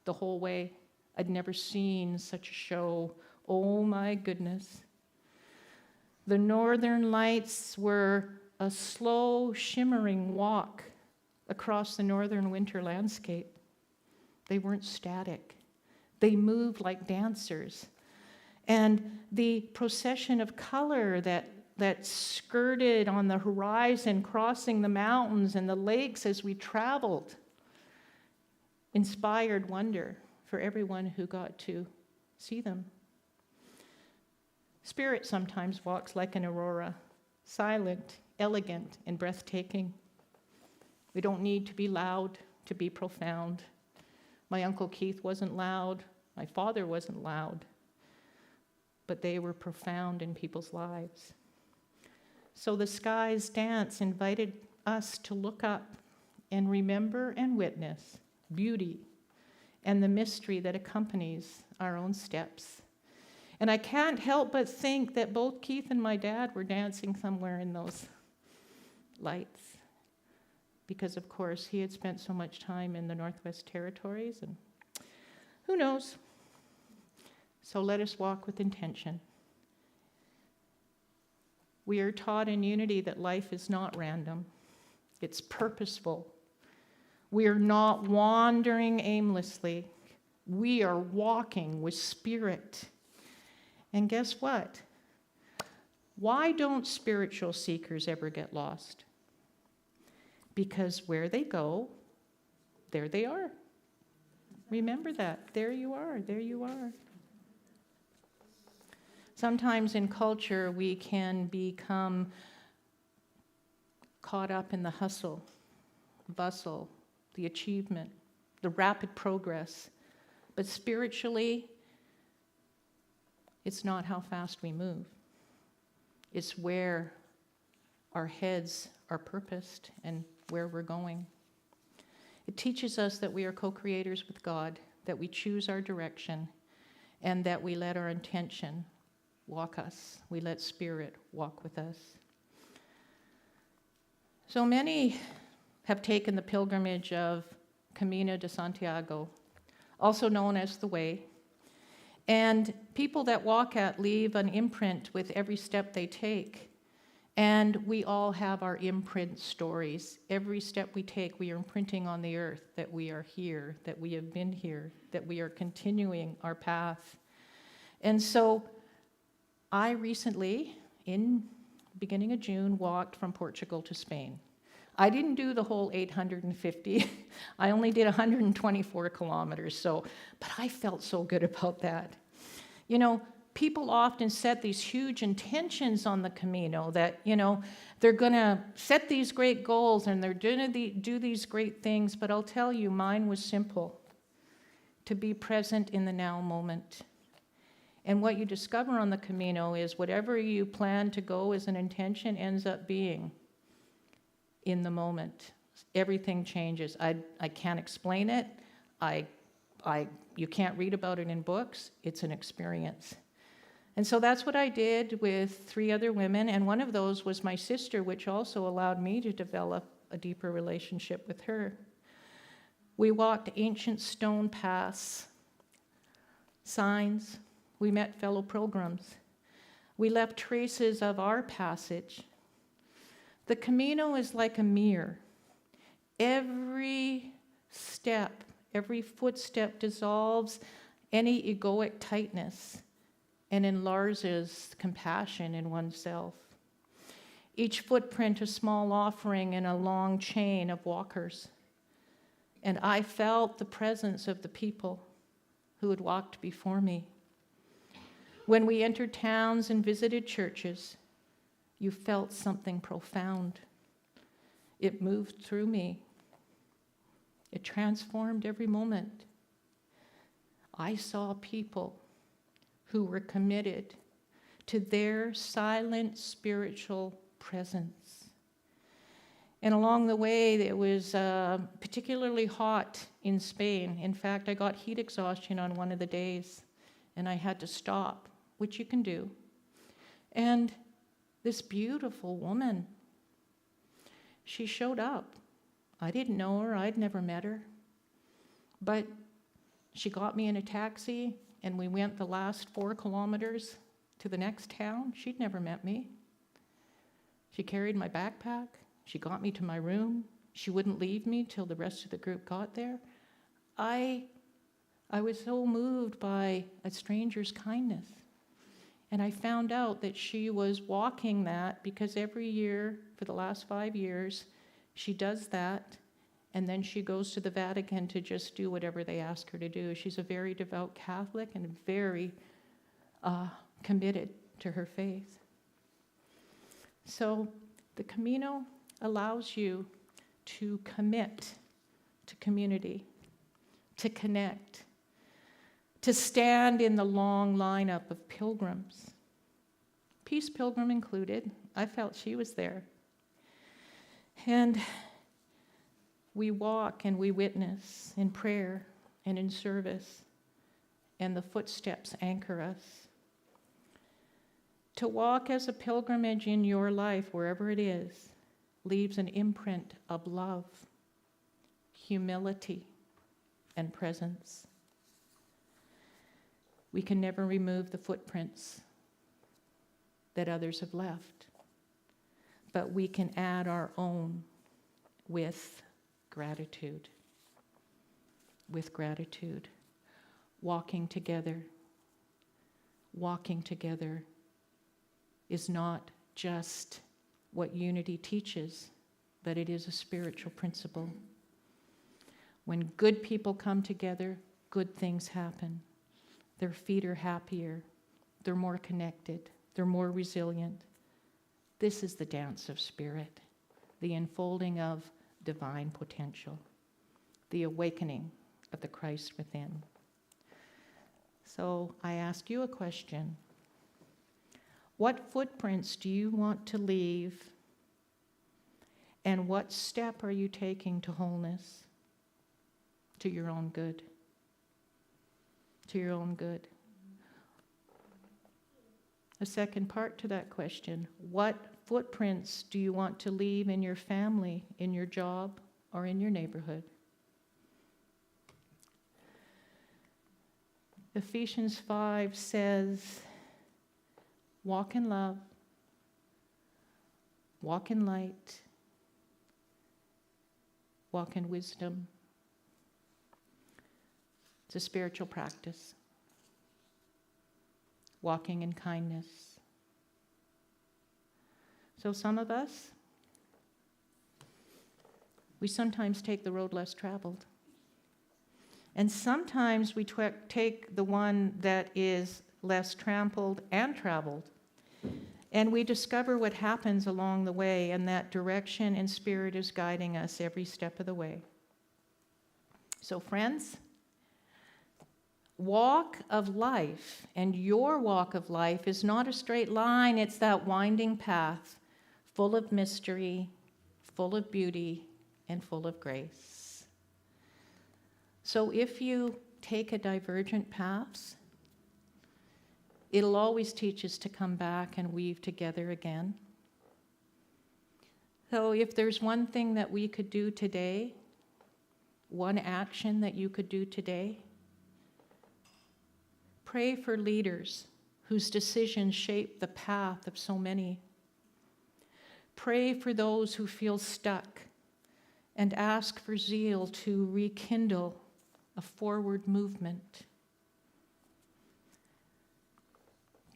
Speaker 2: the whole way. I'd never seen such a show. Oh my goodness. The northern lights were a slow, shimmering walk across the northern winter landscape. They weren't static. They moved like dancers. And the procession of color that skirted on the horizon, crossing the mountains and the lakes as we traveled, inspired wonder for everyone who got to see them. Spirit sometimes walks like an aurora, silent, elegant, and breathtaking. We don't need to be loud to be profound. My Uncle Keith wasn't loud. My father wasn't loud. But they were profound in people's lives. So the sky's dance invited us to look up and remember and witness beauty and the mystery that accompanies our own steps. And I can't help but think that both Keith and my dad were dancing somewhere in those lights. Because, of course, he had spent so much time in the Northwest Territories, and who knows? So let us walk with intention. We are taught in unity that life is not random. It's purposeful. We are not wandering aimlessly. We are walking with spirit. And guess what? Why don't spiritual seekers ever get lost? Because where they go, there they are. Remember that. There you are. There you are. Sometimes in culture, we can become caught up in the hustle, bustle, the achievement, the rapid progress. But spiritually, it's not how fast we move. It's where our heads are purposed and where we're going. It teaches us that we are co-creators with God, that we choose our direction, and that we let our intention walk us. We let Spirit walk with us. So many have taken the pilgrimage of Camino de Santiago, also known as the Way. And people that walk it leave an imprint with every step they take. And we all have our imprint stories. Every step we take, we are imprinting on the earth that we are here, that we have been here, that we are continuing our path. And so I recently, in the beginning of June, walked from Portugal to Spain. I didn't do the whole 850. I only did 124 kilometers, but I felt so good about that. You know, people often set these huge intentions on the Camino that, they're going to set these great goals and they're going to do these great things, but I'll tell you, mine was simple: to be present in the now moment. And what you discover on the Camino is whatever you plan to go as an intention ends up being in the moment. Everything changes. I can't explain it. You can't read about it in books. It's an experience. And so that's what I did with 3 other women, and one of those was my sister, which also allowed me to develop a deeper relationship with her. We walked ancient stone paths, signs. We met fellow pilgrims. We left traces of our passage. The Camino is like a mirror. Every step, every footstep dissolves any egoic tightness and enlarges compassion in oneself. Each footprint a small offering in a long chain of walkers. And I felt the presence of the people who had walked before me. When we entered towns and visited churches, you felt something profound. It moved through me. It transformed every moment. I saw people who were committed to their silent spiritual presence. And along the way, it was particularly hot in Spain. In fact, I got heat exhaustion on one of the days, and I had to stop, which you can do. And this beautiful woman, she showed up I didn't know her. I'd never met her. But she got me in a taxi, and we went the last 4 kilometers to the next town. She'd never met me. She carried my backpack. She got me to my room. She wouldn't leave me till the rest of the group got there. I was so moved by a stranger's kindness. And I found out that she was walking that because every year for the last 5 years, she does that, and then she goes to the Vatican to just do whatever they ask her to do. She's a very devout Catholic and very committed to her faith. So the Camino allows you to commit to community, to connect, to stand in the long lineup of pilgrims, Peace Pilgrim included. I felt she was there. And we walk and we witness in prayer and in service, and the footsteps anchor us. To walk as a pilgrimage in your life, wherever it is, leaves an imprint of love, humility, and presence. We can never remove the footprints that others have left, but we can add our own with gratitude. With gratitude. Walking together is not just what unity teaches, but it is a spiritual principle. When good people come together, good things happen. Their feet are happier, they're more connected, they're more resilient. This is the dance of spirit, the unfolding of divine potential, the awakening of the Christ within. So I ask you a question. What footprints do you want to leave, and what step are you taking to wholeness, to your own good? To your own good. A second part to that question, what footprints do you want to leave in your family, in your job, or in your neighborhood? Ephesians 5 says, walk in love, walk in light, walk in wisdom. It's a spiritual practice. Walking in kindness. So some of us, we sometimes take the road less traveled. And sometimes we take the one that is less trampled and traveled. And we discover what happens along the way, and that direction and spirit is guiding us every step of the way. So friends, walk of life, and your walk of life is not a straight line. It's that winding path full of mystery, full of beauty, and full of grace. So if you take a divergent path, it'll always teach us to come back and weave together again. So if there's one thing that we could do today, one action that you could do today, pray for leaders whose decisions shape the path of so many. Pray for those who feel stuck and ask for zeal to rekindle a forward movement.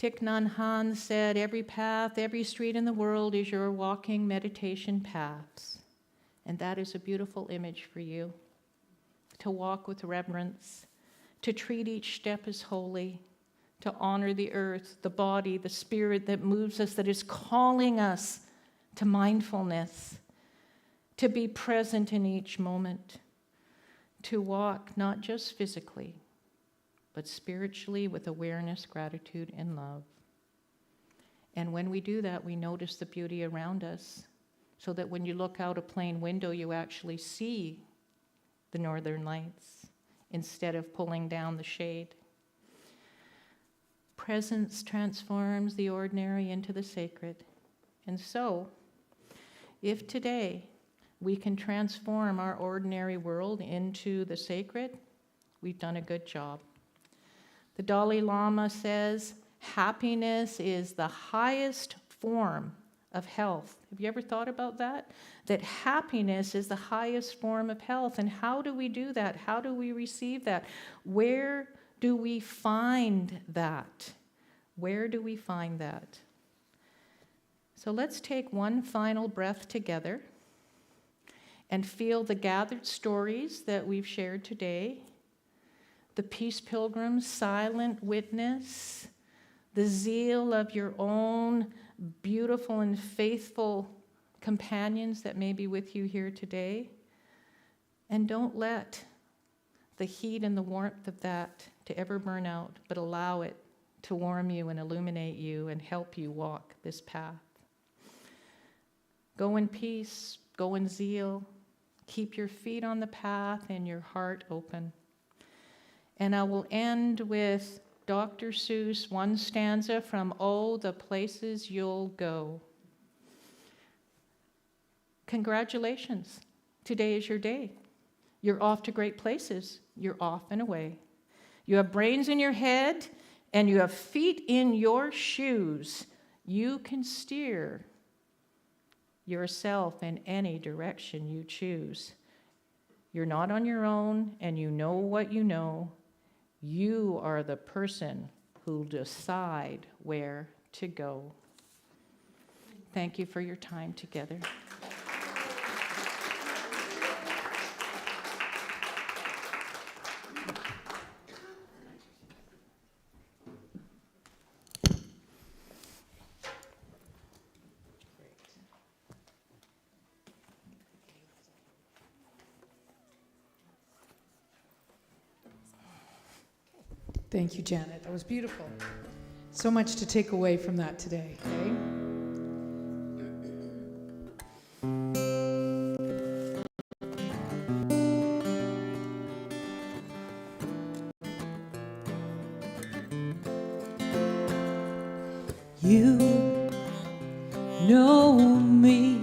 Speaker 2: Thich Nhat Hanh said, every path, every street in the world is your walking meditation paths. And that is a beautiful image for you, to walk with reverence, to treat each step as holy, to honor the earth, the body, the spirit that moves us, that is calling us to mindfulness, to be present in each moment, to walk not just physically, but spiritually with awareness, gratitude, and love. And when we do that, we notice the beauty around us, so that when you look out a plane window, you actually see the northern lights, instead of pulling down the shade. Presence transforms the ordinary into the sacred. And so, if today we can transform our ordinary world into the sacred, we've done a good job. The Dalai Lama says, happiness is the highest form of health. Have you ever thought about that? That happiness is the highest form of health. And how do we do that? How do we receive that? Where do we find that? Where do we find that? So let's take one final breath together and feel the gathered stories that we've shared today, the Peace Pilgrim's silent witness, the zeal of your own beautiful and faithful companions that may be with you here today. And don't let the heat and the warmth of that to ever burn out, but allow it to warm you and illuminate you and help you walk this path. Go in peace, go in zeal, keep your feet on the path and your heart open. And I will end with Dr. Seuss, one stanza from Oh, the Places You'll Go. Congratulations, today is your day. You're off to great places, you're off and away. You have brains in your head and you have feet in your shoes. You can steer yourself in any direction you choose. You're not on your own and you know what you know. You are the person who'll decide where to go. Thank you for your time together.
Speaker 1: Thank you, Janet. That was beautiful. So much to take away from that today, okay? You know me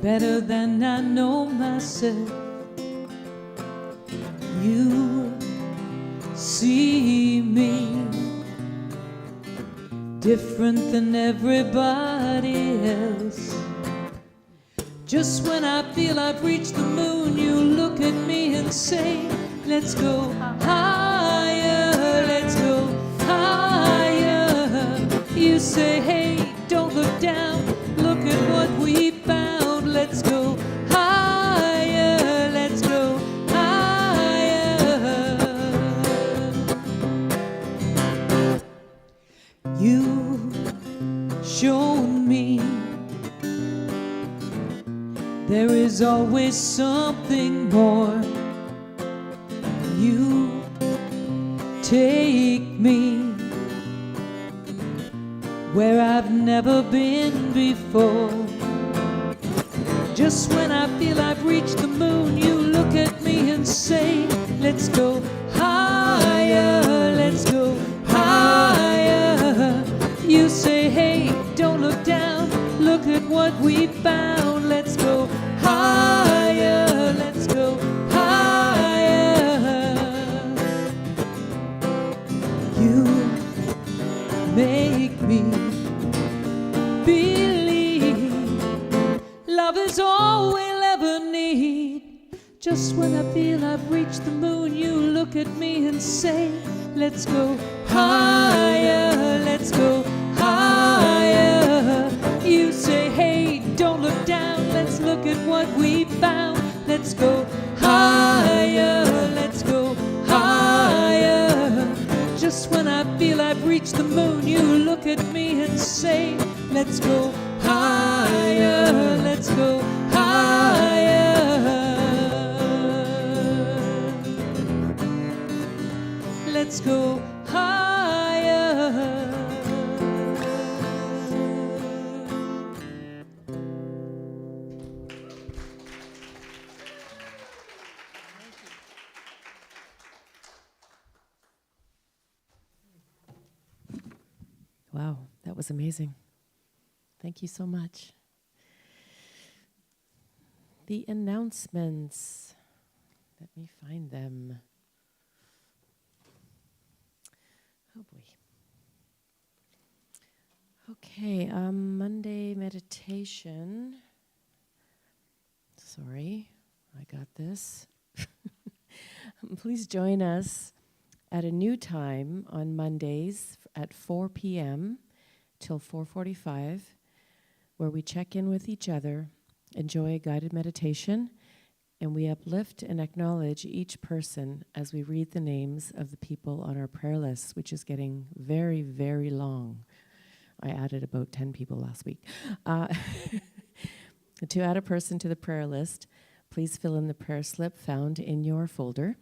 Speaker 1: better than I know myself. You see me different than everybody else. Just when I feel I've reached the moon, you look at me and say, let's go higher, let's go higher. You say, hey, don't look down, look at what we found. Let's go higher, let's go higher. You've shown me there is always something more. You take me where I've never been before. Just when I feel I've reached the moon, you look at me and say, let's go higher, let's go higher. You say, hey, don't look down, look at what we found. Let's go higher, let's go higher. You make me believe love is all we'll ever need. Just when I feel I've reached the moon, you look at me and say, let's go higher, let's go higher. You say, hey, don't look down, let's look at what we found. Let's go higher, let's go higher. Just when I feel I've reached the moon, you look at me and say, let's go higher, let's go higher. Let's go higher.
Speaker 3: Wow, that was amazing. Thank you so much. The announcements. Let me find them. Oh boy. Okay, Monday meditation. Sorry, I got this. Please join us at a new time on Mondays at 4 p.m. till 4:45, where we check in with each other, enjoy a guided meditation, and we uplift and acknowledge each person as we read the names of the people on our prayer list, which is getting very, very long. I added about 10 people last week. To add a person to the prayer list, please fill in the prayer slip found in your folder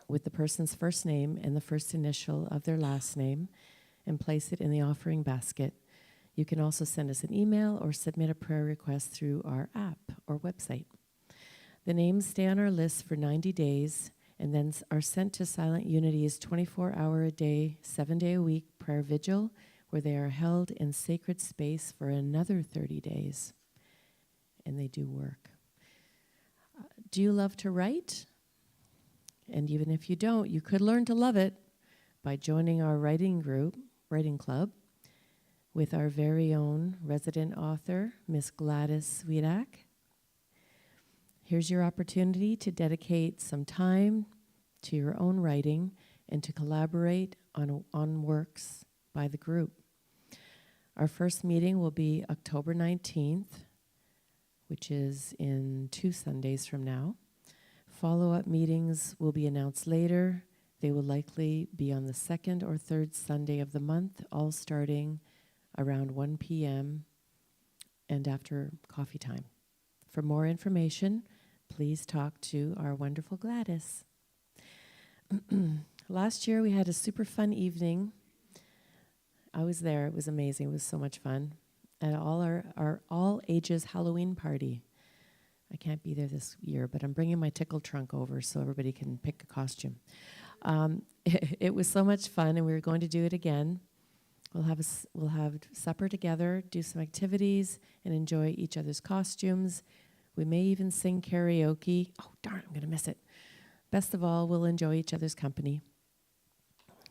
Speaker 3: with the person's first name and the first initial of their last name and place it in the offering basket. You can also send us an email or submit a prayer request through our app or website. The names stay on our list for 90 days and then are sent to Silent Unity's 24-hour-a-day, 7-day-a-week prayer vigil, where they are held in sacred space for another 30 days. And they do work. Do you love to write? And even if you don't, you could learn to love it by joining our writing club, with our very own resident author, Miss Gladys Sweetak. Here's your opportunity to dedicate some time to your own writing and to collaborate on works by the group. Our first meeting will be October 19th, which is in 2 Sundays from now. Follow-up meetings will be announced later. They will likely be on the 2nd or 3rd Sunday of the month, all starting around 1 p.m. and after coffee time. For more information, please talk to our wonderful Gladys. Last year we had a super fun evening. I was there. It was amazing. It was so much fun. At our all-ages Halloween party. I can't be there this year, but I'm bringing my tickle trunk over so everybody can pick a costume. It was so much fun, and we were going to do it again. We'll have supper together, do some activities, and enjoy each other's costumes. We may even sing karaoke. Oh, darn, I'm going to miss it. Best of all, we'll enjoy each other's company.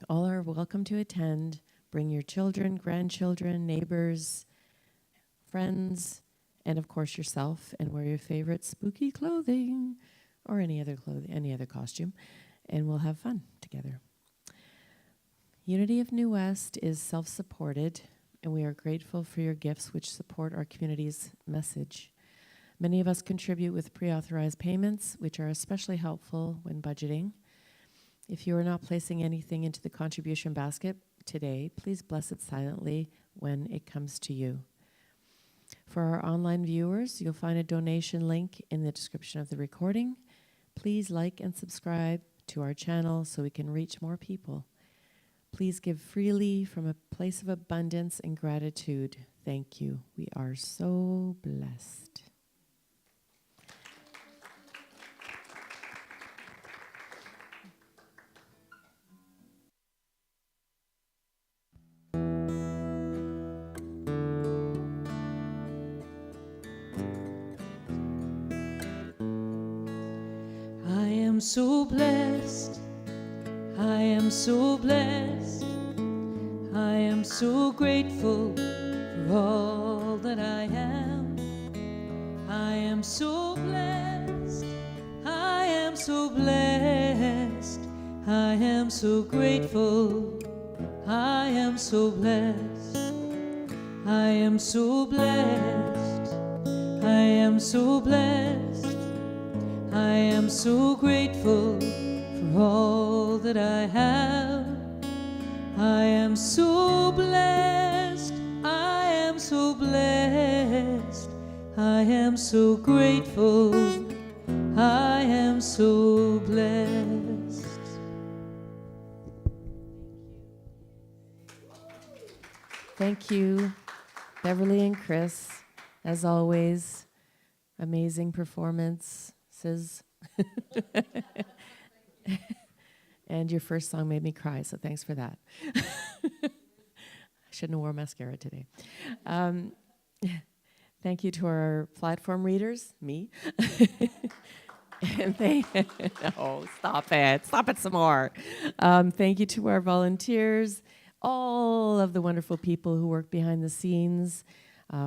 Speaker 3: All are welcome to attend. Bring your children, grandchildren, neighbors, friends, and of course yourself, and wear your favorite spooky clothing or any other costume, and we'll have fun together. Unity of New West is self-supported, and we are grateful for your gifts which support our community's message. Many of us contribute with pre-authorized payments, which are especially helpful when budgeting. If you are not placing anything into the contribution basket today, please bless it silently when it comes to you. For our online viewers, you'll find a donation link in the description of the recording. Please like and subscribe to our channel so we can reach more people. Please give freely from a place of abundance and gratitude. Thank you. We are so blessed.
Speaker 1: I am so blessed. I am so blessed. I am so grateful for all that I am. I am so blessed. I am so blessed. I am so grateful. I am so blessed. I am so blessed. I am so blessed. I am so grateful for all that I have. I am so blessed. I am so blessed. I am so grateful. I am so blessed.
Speaker 3: Thank you, Beverly and Chris. As always, amazing performances. And your first song made me cry, so thanks for that. I shouldn't have worn mascara today. Thank you to our platform readers, me. And no, stop it some more. Thank you to our volunteers, all of the wonderful people who work behind the scenes,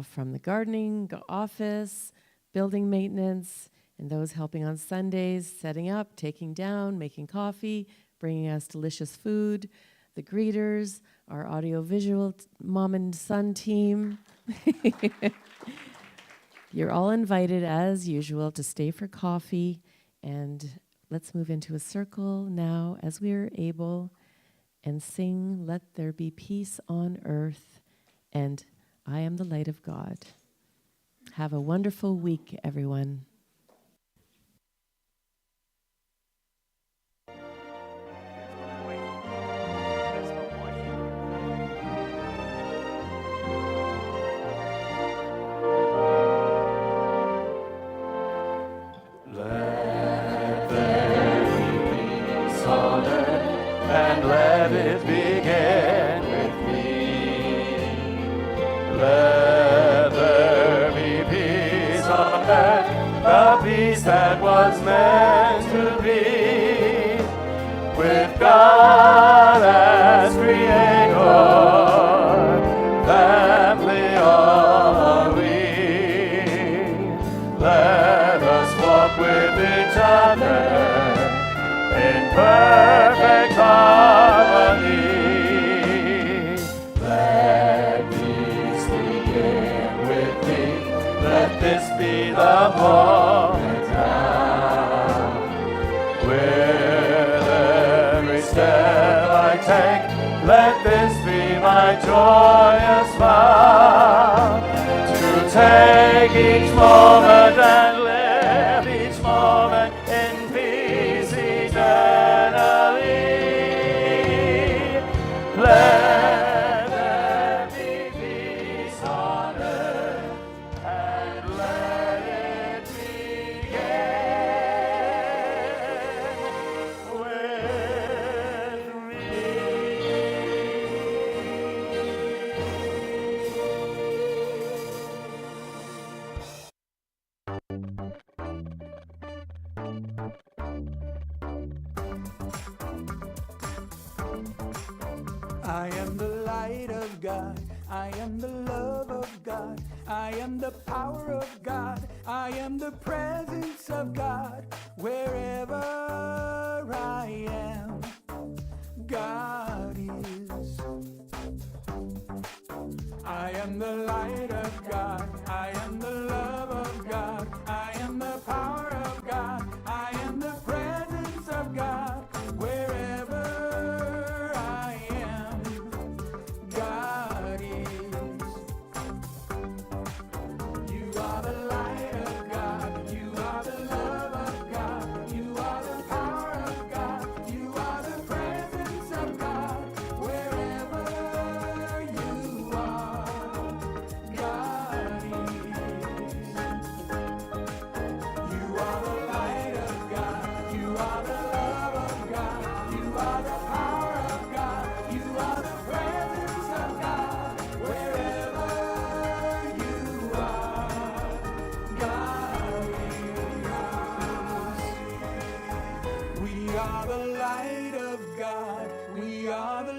Speaker 3: from the gardening office, building maintenance, and those helping on Sundays, setting up, taking down, making coffee, bringing us delicious food, the greeters, our audiovisual mom and son team. You're all invited, as usual, to stay for coffee, and let's move into a circle now as we are able and sing, "Let there be peace on earth," and "I am the light of God." Have a wonderful week, everyone.
Speaker 5: And let it begin with me. Let there be peace on earth, the peace that was meant to be, with God as Creator, family are we. Let us walk with each other in perfect harmony. Let peace begin with me. Let this be the moment now. With every step I take, let this be my joyous vow, to take each moment and live each moment in peace eternally. Let there be peace on earth, and let it begin with me.
Speaker 4: I am the light of God. I am the love of God. I am the power of God. I am the presence of God. Wherever I am, God is. I am the light of God. I am the love of God. I am the power of God. I am the presence of God. Wherever I am, God is. You are the light of God. You are the love of God. You are the power of God. You are the presence of God. Wherever you are, God is. You are the light of God. You are the love of God. You are the power of God. You are the presence of God. Wherever you are, God is. We are the light of God. We are the